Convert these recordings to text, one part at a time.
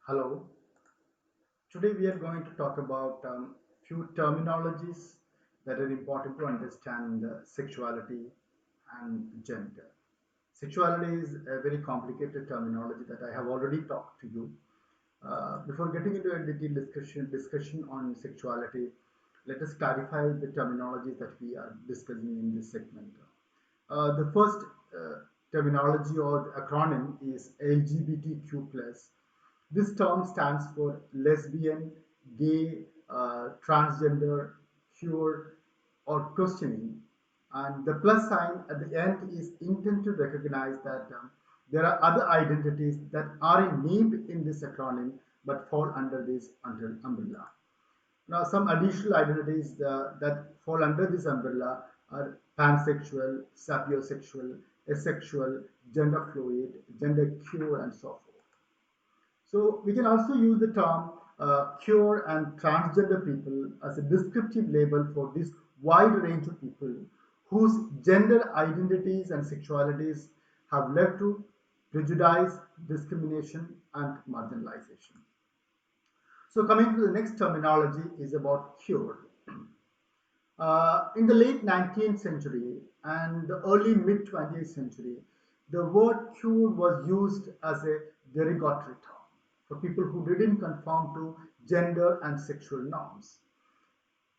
Hello. Today we are going to talk about few terminologies that are important to understand sexuality and gender. Sexuality is a very complicated terminology that I have already talked to you. Before getting into a detailed discussion on sexuality, let us clarify the terminologies that we are discussing in this segment. The first uh, terminology or acronym is LGBTQ+. This term stands for lesbian, gay, transgender, queer, or questioning. And the plus sign at the end is intent to recognize that there are other identities that aren't named in this acronym but fall under this umbrella. Now, some additional identities that fall under this umbrella are pansexual, sapiosexual, asexual, gender fluid, gender queer, and so forth. So we can also use the term queer and transgender people as a descriptive label for this wide range of people whose gender identities and sexualities have led to prejudice, discrimination, and marginalization. So coming to the next terminology is about queer. In the late 19th century and the early mid 20th century, the word queer was used as a derogatory term for people who didn't conform to gender and sexual norms.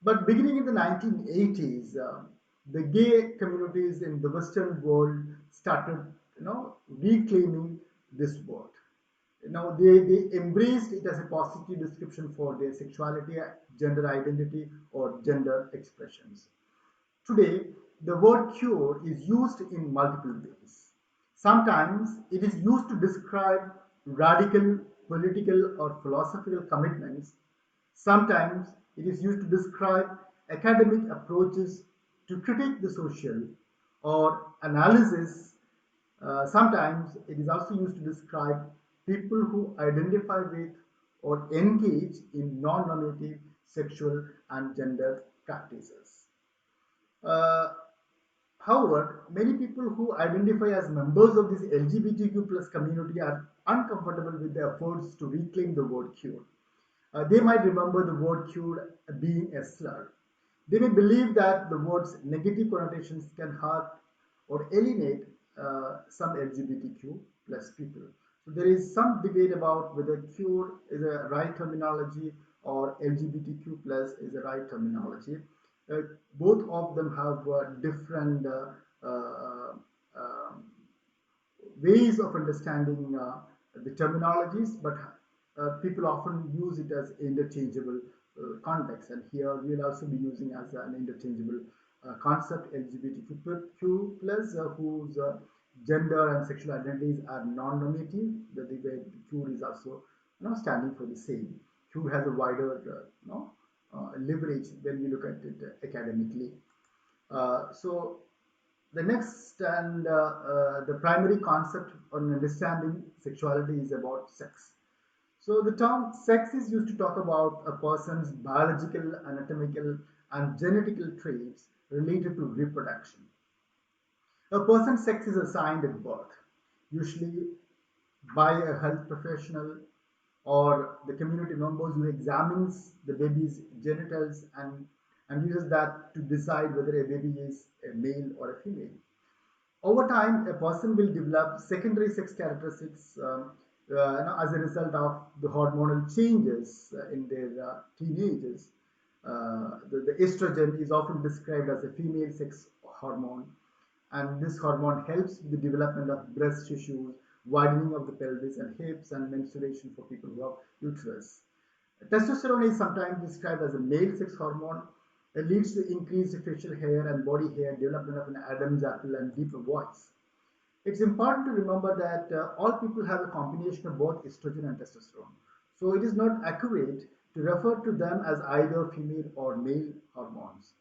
But beginning in the 1980s, the gay communities in the Western world started, reclaiming this word. They embraced it as a positive description for their sexuality, gender identity, or gender expressions. Today, the word cure is used in multiple ways. Sometimes it is used to describe radical political or philosophical commitments. Sometimes it is used to describe academic approaches to critique the social or analysis. Sometimes it is also used to describe people who identify with or engage in non normative sexual and gender practices. Uh, However, many people who identify as members of this LGBTQ plus community are uncomfortable with the efforts to reclaim the word queer. They might remember the word queer being a slur. They may believe that the word's negative connotations can hurt or alienate some LGBTQ plus people. So there is some debate about whether queer is a right terminology or LGBTQ plus is a right terminology. Uh, Both of them have different um, ways of understanding the terminologies, but people often use it as interchangeable context. And here we'll also be using as an interchangeable concept LGBTQ plus, whose gender and sexual identities are non-normative. The way Q is also standing for the same. Q has a wider leverage when we look at it academically. So the next and the primary concept on understanding sexuality is about sex. So the term sex is used to talk about a person's biological, anatomical, and genetical traits related to reproduction. A person's sex is assigned at birth, usually by a health professional or the community members who examines the baby's genitals and uses that to decide whether a baby is a male or a female. Over time, a person will develop secondary sex characteristics as a result of the hormonal changes in their teenagers. The estrogen is often described as a female sex hormone, and this hormone helps with the development of breast tissues, widening of the pelvis and hips, and menstruation for people who have uterus. Testosterone is sometimes described as a male sex hormone. It leads to increased facial hair and body hair, development of an Adam's apple, and deeper voice. It's important to remember that all people have a combination of both estrogen and testosterone. So it is not accurate to refer to them as either female or male hormones.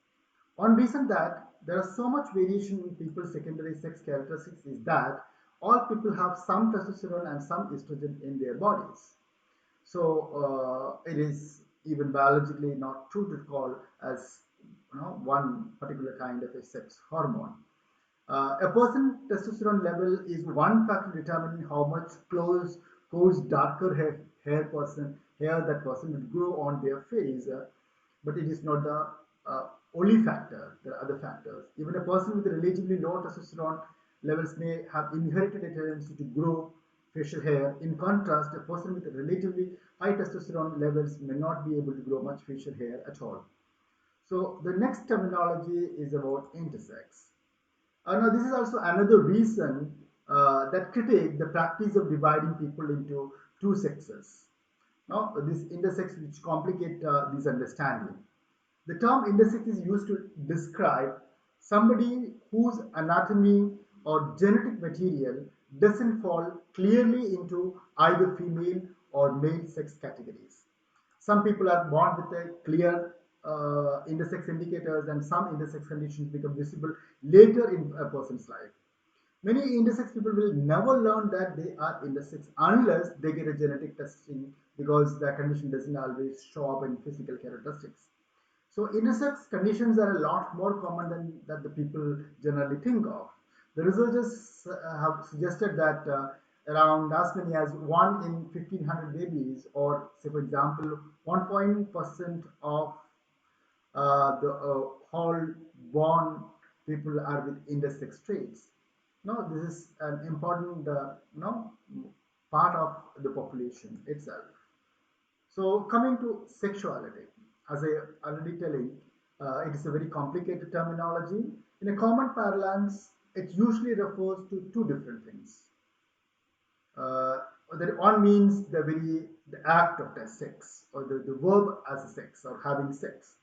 One reason that there is so much variation in people's secondary sex characteristics is that all people have some testosterone and some estrogen in their bodies. So it is even biologically not true to call as one particular kind of a sex hormone. A person's testosterone level is one factor determining how much coarse, darker hair hair that person would grow on their face, but it is not the only factor. There are other factors. Even a person with relatively low testosterone levels may have inherited a tendency to grow facial hair. In contrast, a person with relatively high testosterone levels may not be able to grow much facial hair at all. So the next terminology is about intersex. Now, this is also another reason that critique the practice of dividing people into two sexes. Now, this intersex which complicate this understanding. The term intersex is used to describe somebody whose anatomy or genetic material doesn't fall clearly into either female or male sex categories. Some people are born with a clear intersex indicators, and some intersex conditions become visible later in a person's life. Many intersex people will never learn that they are intersex unless they get a genetic testing, because the condition doesn't always show up in physical characteristics. So intersex conditions are a lot more common than that the people generally think of. The researchers have suggested that around as many as 1 in 1500 babies, or say for example 1% of the whole born people are with intersex traits. No, this is an important part of the population itself. So coming to sexuality, as I already telling, it is a very complicated terminology. In a common parlance, it usually refers to two different things. Uh, that one means the act of the sex, or the verb as a sex, or having sex,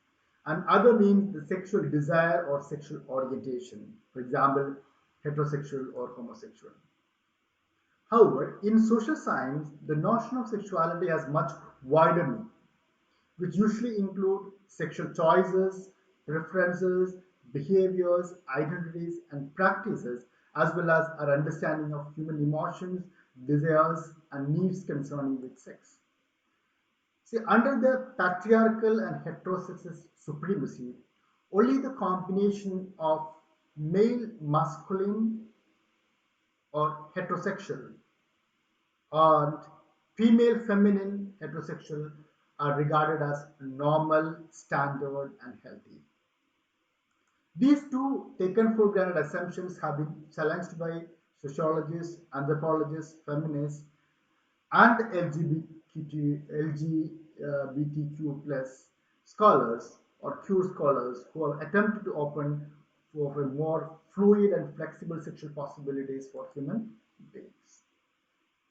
and other means the sexual desire or sexual orientation. For example, heterosexual or homosexual. However, in social science, the notion of sexuality has much wider meaning, which usually include sexual choices, preferences, behaviors, identities, and practices, as well as our understanding of human emotions, desires, and needs concerning with sex. See, under the patriarchal and heterosexist supremacy, only the combination of male masculine or heterosexual and female feminine heterosexual are regarded as normal, standard, and healthy. These two taken for granted assumptions have been challenged by sociologists, anthropologists, feminists, and LGBTQ plus scholars or queer scholars who have attempted to open for more fluid and flexible sexual possibilities for human beings.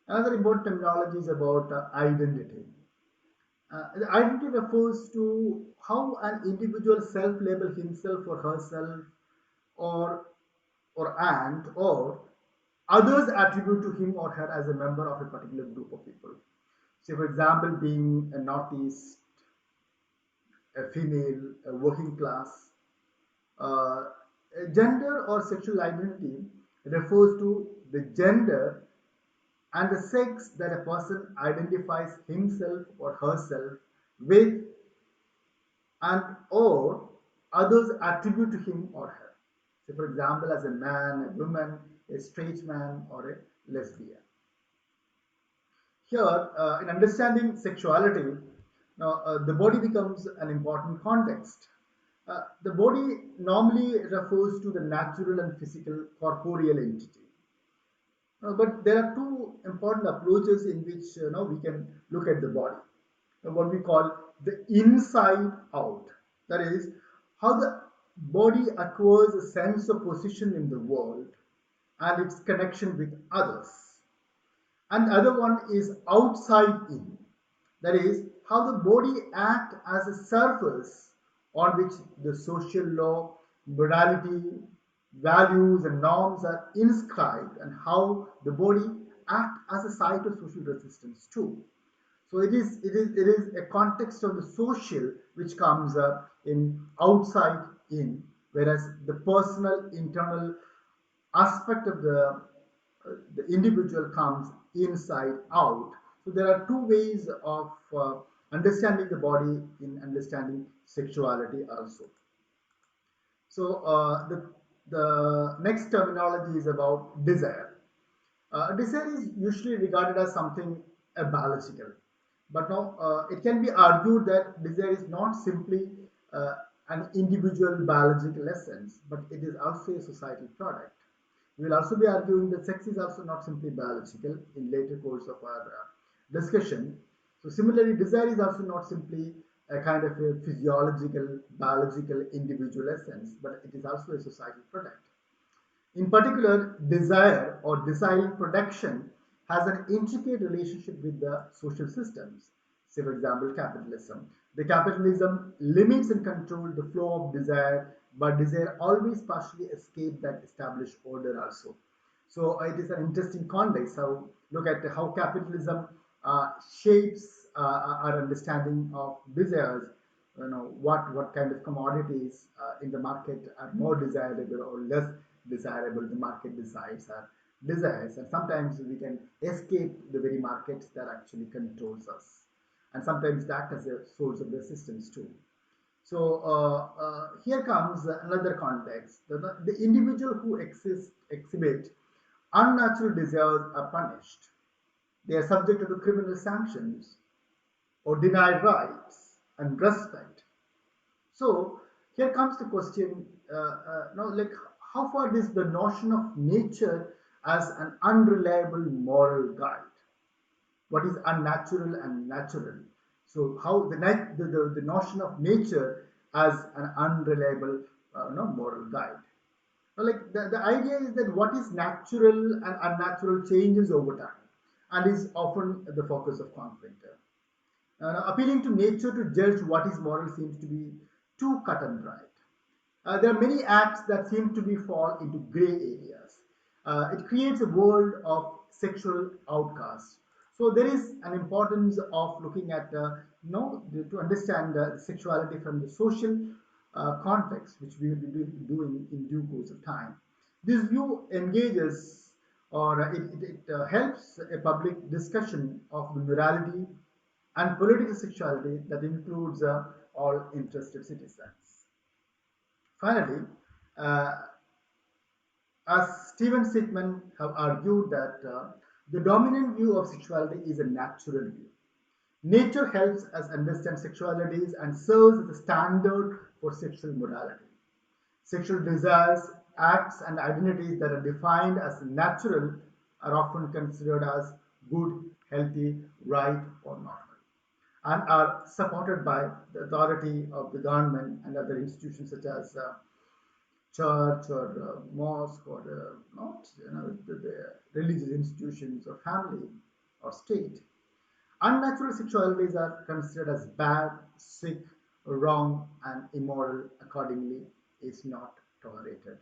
Another important terminology is about identity. The identity refers to how an individual self-label himself or herself, or or others attribute to him or her as a member of a particular group of people. Say, for example, being a Northeast, a female, a working class. Uh, Gender or sexual identity refers to the gender and the sex that a person identifies himself or herself with, and or others attribute to him or her. Say, for example, as a man, a woman, a straight man, or a lesbian. Here, in understanding sexuality, now the body becomes an important context. The body normally refers to the natural and physical corporeal entity. But there are two important approaches in which now we can look at the body. What we call the inside out. That is how the body acquires a sense of position in the world and its connection with others. And the other one is outside in. That is how the body acts as a surface on which the social law, morality, values, and norms are inscribed, and how the body acts as a site of social resistance too. So it is a context of the social which comes in outside in, whereas the personal internal aspect of the individual comes inside out. So there are two ways of understanding the body in understanding sexuality also. So the next terminology is about desire. Desire is usually regarded as something biological. But now it can be argued that desire is not simply uh, an individual biological essence, but it is also a societal product. We will also be arguing that sex is also not simply biological in later course of our discussion. So similarly, desire is also not simply a kind of a physiological, biological, individual essence, but it is also a societal product. In particular, desire or desiring production has an intricate relationship with the social systems. Say, for example, capitalism. The capitalism limits and controls the flow of desire, but desire always partially escapes that established order also. So it is an interesting context. How look at how capitalism shapes our understanding of desires. What kind of commodities in the market are more desirable or less desirable. The market decides our desires, and sometimes we can escape the very markets that actually controls us, and sometimes that as a source of resistance too. So here comes another context. The individual who exhibit unnatural desires are punished. They are subjected to criminal sanctions or denied rights and respect. So here comes the question: like how far is the notion of nature as an unreliable moral guide? What is unnatural and natural? So how the notion of nature as an unreliable moral guide. Like the idea is that what is natural and unnatural changes over time and is often the focus of conflict. Appealing to nature to judge what is moral seems to be too cut and dried. There are many acts that seem to be fall into gray areas. It creates a world of sexual outcasts. So there is an importance of looking at to understand sexuality from the social context, which we will be doing in due course of time. This view engages or it helps a public discussion of the morality and political sexuality that includes all interested citizens. Finally, uh, as Stephen Sigman have argued that the dominant view of sexuality is a natural view. Nature helps us understand sexualities and serves as a standard for sexual morality. Sexual desires, acts, and identities that are defined as natural are often considered as good, healthy, right, or normal, and are supported by the authority of the government and other institutions such as church or mosque or not the religious institutions or family or state. Unnatural sexualities are considered as bad, sick, wrong, and immoral. Accordingly, is not tolerated.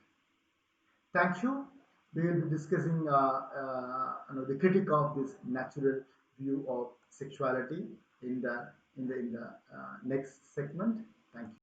Thank you. We will be discussing the critique of this natural view of sexuality in the next segment. Thank you.